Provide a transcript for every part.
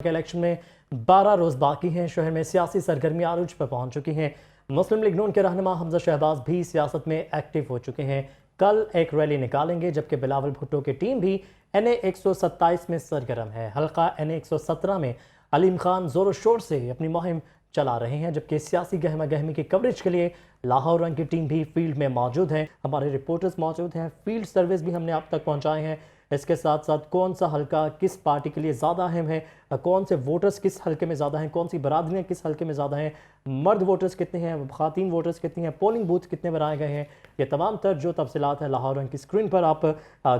के इलेक्शन में 12 रोज बाकी हैं। शहर में सियासी सरगर्मी आरूज पर पहुंच चुकी हैं। मुस्लिम लीग नून के रहनुमा हमजा शहबाज भी सियासत में एक्टिव हो चुके हैं। कल एक रैली निकालेंगे, जबकि बिलावल भुट्टो की टीम भी NA 127 में सरगर्म है। हल्का NA 117 में अलीम खान जोरों शोर से अपनी मुहिम चला रहे हैं, जबकि सियासी गहमा गहमी की कवरेज के लिए लाहौर रंग की टीम भी फील्ड में मौजूद है। हमारे रिपोर्टर्स मौजूद हैं, फील्ड सर्विस भी हमने आप तक पहुंचाए हैं। इसके साथ साथ कौन सा हल्का किस पार्टी के लिए ज़्यादा अहम है, कौन से वोटर्स किस हल्के में ज़्यादा हैं, कौन सी बरादरियाँ किस हल्के में ज़्यादा हैं, मर्द वोटर्स कितने हैं, ख़वातीन वोटर्स कितनी हैं, पोलिंग बूथ कितने बनाए गए हैं, ये तमाम तर जो तफसीलात है लाहौर रंग की स्क्रीन पर आप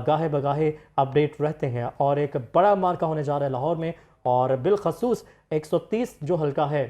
गाहे बगाहे अपडेट रहते हैं। और एक बड़ा मार्का होने जा रहा है लाहौर में, और बिलखसूस 130 जो हल्का है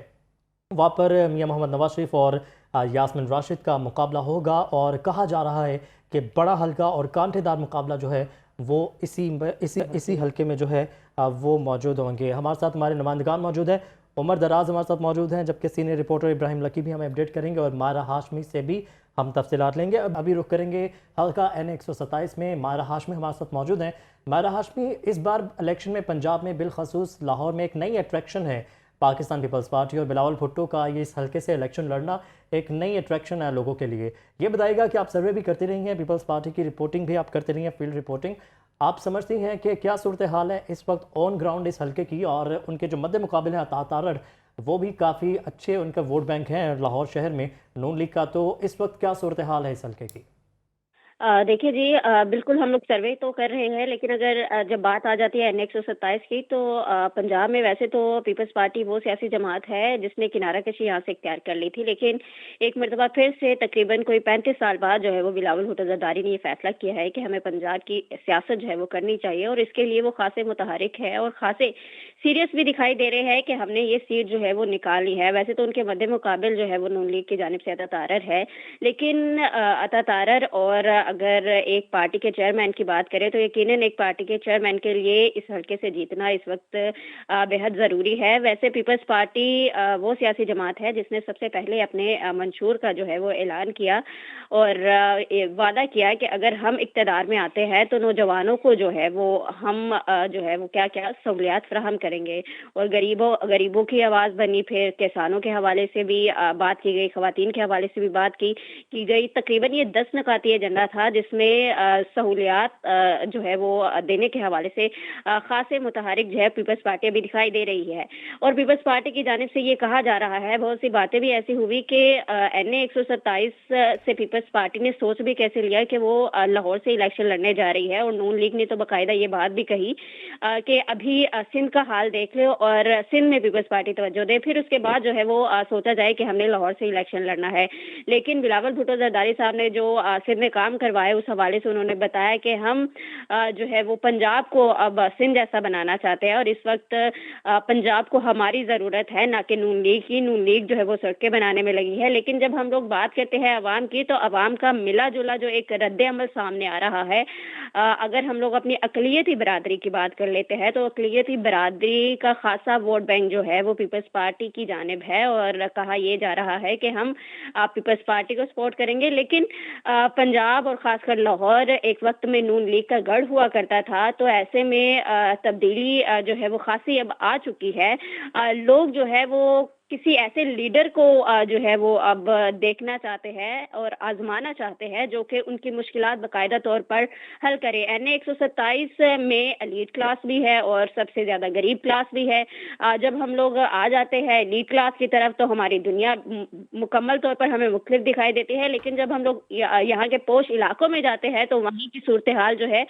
वहाँ पर मियां मोहम्मद नवाज शरीफ और यास्मिन राशिद का मुकाबला होगा। और कहा जा रहा है कि बड़ा हल्का और कांटेदार मुकाबला जो है वो इसी हल्के में जो है वो मौजूद होंगे। हमारे साथ हमारे नुमाइंदगान मौजूद हैं। उमर दराज हमारे साथ मौजूद हैं, जबकि सीनियर रिपोर्टर इब्राहिम लकी भी हमें अपडेट करेंगे, और मायरा हाशमी से भी हम तफसीलात लेंगे। अभी रुख करेंगे हल्का NA 127 में। मायरा हाशमी हमारे साथ मौजूद हैं। मायरा हाशमी, इस बार इलेक्शन में पंजाब में बिलखसूस लाहौर में एक नई अट्रैक्शन है। पाकिस्तान पीपल्स पार्टी और बिलावल भुट्टो का ये इस हल्के से इलेक्शन लड़ना एक नई अट्रैक्शन है लोगों के लिए। ये बताइएगा कि आप सर्वे भी करती रही हैं, पीपल्स पार्टी की रिपोर्टिंग भी आप करती रही हैं, फील्ड रिपोर्टिंग। आप समझती हैं कि क्या सूरत हाल है इस वक्त ऑन ग्राउंड इस हल्के की, और उनके जो मद्दे मुकाबले हैं अता तारड़, वो भी काफ़ी अच्छे उनका वोट बैंक है लाहौर शहर में नून लीग का, तो इस वक्त क्या सूरत हाल है इस हल्के की? देखिए जी, बिल्कुल हम लोग सर्वे तो कर रहे हैं, लेकिन अगर जब बात आ जाती है NA 127 की, तो पंजाब में वैसे तो पीपल्स पार्टी वो सियासी जमात है जिसने किनारा कशी यहाँ से इख्तियार कर ली थी, लेकिन एक मरतबा फिर से तकरीबन कोई 35 साल बाद जो है वो बिलावल भुट्टो ज़रदारी ने ये फैसला किया है कि हमें पंजाब की सियासत जो है वो करनी चाहिए, और इसके लिए वो खासे मुतहरिक है और खासे सीरियस भी दिखाई दे रहे हैं कि हमने ये सीट जो है वो निकालनी है। वैसे तो उनके मद्दे मुकाबिल जो है वो नून लीग की जानिब से अता तारड़ है, लेकिन अता तारड़ और अगर एक पार्टी के चेयरमैन की बात करें तो यकीनन एक पार्टी के चेयरमैन के लिए इस हल्के से जीतना इस वक्त बेहद ज़रूरी है। वैसे पीपल्स पार्टी वो सियासी जमात है जिसने सबसे पहले अपने मंशूर का जो है वो ऐलान किया और वादा किया कि अगर हम इक़्तिदार में आते हैं तो नौजवानों को जो है वो हम जो है वो क्या क्या सहूलियात फराहम करेंगे, और गरीबों की आवाज़ बनी। फिर किसानों के हवाले से भी बात की गई, ख़वातीन के हवाले से भी बात की गई। तकरीबन ये 10 नकाती एजेंडा था जिसमें सहूलियात जो है वो देने के हवाले से खासे मुतहरिक जो है पीपल्स पार्टी अभी दिखाई दे रही है। और पीपल्स पार्टी की जानिब से ये कहा जा रहा है, बहुत सी बातें भी ऐसी हुई कि NA 127 से पीपल्स पार्टी ने सोच भी कैसे लिया कि वो लाहौर से इलेक्शन लड़ने जा रही है, और नून लीग ने तो बाकायदा ये बात भी कही कि अभी सिंध का हाल देख लो और सिंध में पीपल्स पार्टी तवज्जो दे, फिर उसके बाद जो है वो सोचा जाए कि हमने लाहौर से इलेक्शन लड़ना है। लेकिन बिलावल भुट्टो ज़रदारी साहब ने जो सिंध में काम करवाए उस हवाले से उन्होंने बताया कि हम जो है वो पंजाब को अब सिंध जैसा बनाना चाहते हैं, और इस वक्त पंजाब को हमारी ज़रूरत है, ना कि नून लीग की। नून लीग जो है वो सड़कें बनाने में लगी है। लेकिन जब हम लोग बात करते हैं अवाम की, तो अवाम का मिला जुला जो एक रद्द अमल सामने आ रहा है, अगर हम लोग अपनी अक़लियती बरादरी की बात कर लेते हैं तो अक़लियती बरादरी का खासा वोट बैंक जो है वो पीपल्स पार्टी की जानिब है, और कहा यह जा रहा है कि हम पीपल्स पार्टी को सपोर्ट करेंगे। लेकिन पंजाब और ख़ासकर लाहौर एक वक्त में नून लीग का गढ़ हुआ करता था, तो ऐसे में तब्दीली जो है वो खासी अब आ चुकी है। लोग जो है वो किसी ऐसे लीडर को जो है वो अब देखना चाहते हैं और आजमाना चाहते हैं जो कि उनकी मुश्किलात बाकायदा तौर पर हल करे। NA 127 में एलीट क्लास भी है और सबसे ज़्यादा गरीब क्लास भी है। जब हम लोग आ जाते हैं एलीट क्लास की तरफ तो हमारी दुनिया मुकम्मल तौर पर हमें मुख्तलिफ दिखाई देती है, लेकिन जब हम लोग यहाँ के पोश इलाकों में जाते हैं तो वहाँ की सूरत हाल जो है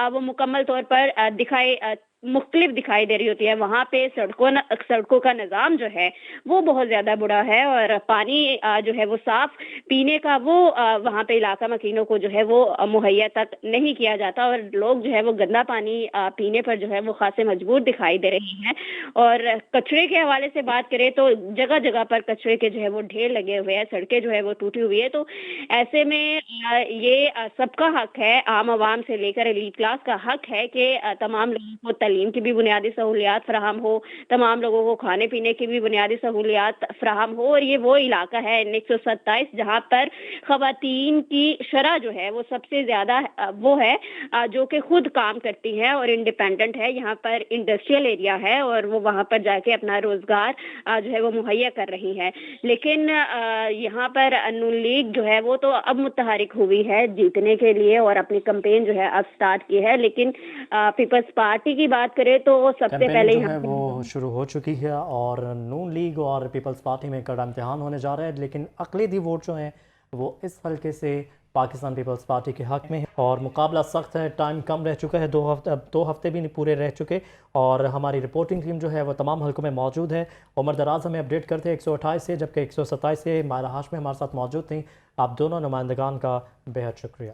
वो मुकम्मल तौर पर मुख्तलिफ दिखाई दे रही होती है। वहाँ पे सड़कों का निज़ाम जो है वो बहुत ज़्यादा बुरा है, और पानी जो है वो साफ़ पीने का वो वहाँ पे इलाका मकीनों को जो है वो मुहैया तक नहीं किया जाता, और लोग जो है वो गंदा पानी पीने पर जो है वो खासे मजबूर दिखाई दे रहे हैं। और कचरे के हवाले से बात करें तो जगह जगह पर कचरे के जो है वो ढेर लगे हुए हैं, सड़कें जो है वो टूटी हुई है। तो ऐसे में ये सबका हक है, आम आवाम से लेकर एलीट क्लास का हक है कि तमाम लोगों को تعلیم کی بھی بنیادی سہولیات فراہم ہو، تمام لوگوں کو کھانے پینے کی بھی بنیادی سہولیات فراہم ہو، اور یہ وہ علاقہ ہے N127 جہاں پر خواتین کی شرح جو ہے وہ سب سے زیادہ وہ ہے جو کہ خود کام کرتی ہے اور انڈیپینڈنٹ ہے. یہاں پر انڈسٹریل ایریا ہے اور وہ وہاں پر جا کے اپنا روزگار جو ہے وہ مہیا کر رہی ہے. لیکن یہاں پر نون لیگ جو ہے وہ تو اب متحرک ہوئی ہے جیتنے کے لیے اور اپنی کمپین جو ہے اب سٹارٹ کی ہے. لیکن پیپلز پارٹی کی بات کریں تو وہ سب سے کیمپیننگ پہلے جو یہاں ہے وہ شروع ہو چکی ہے اور نون لیگ اور پیپلز پارٹی میں کڑا امتحان ہونے جا رہا ہے. لیکن اقلیتی ووٹ جو ہیں وہ اس حلقے سے پاکستان پیپلز پارٹی کے حق میں ہے اور مقابلہ سخت ہے. ٹائم کم رہ چکا ہے، 2 ہفتے بھی نہیں پورے رہ چکے اور ہماری رپورٹنگ ٹیم جو ہے وہ تمام حلقوں میں موجود ہے. عمر دراز ہمیں اپڈیٹ کرتے ہیں 128 سے، جبکہ 127 سے مائرہ ہاشمی ہمارے ساتھ موجود تھیں. آپ دونوں نمائندگان کا بے حد شکریہ.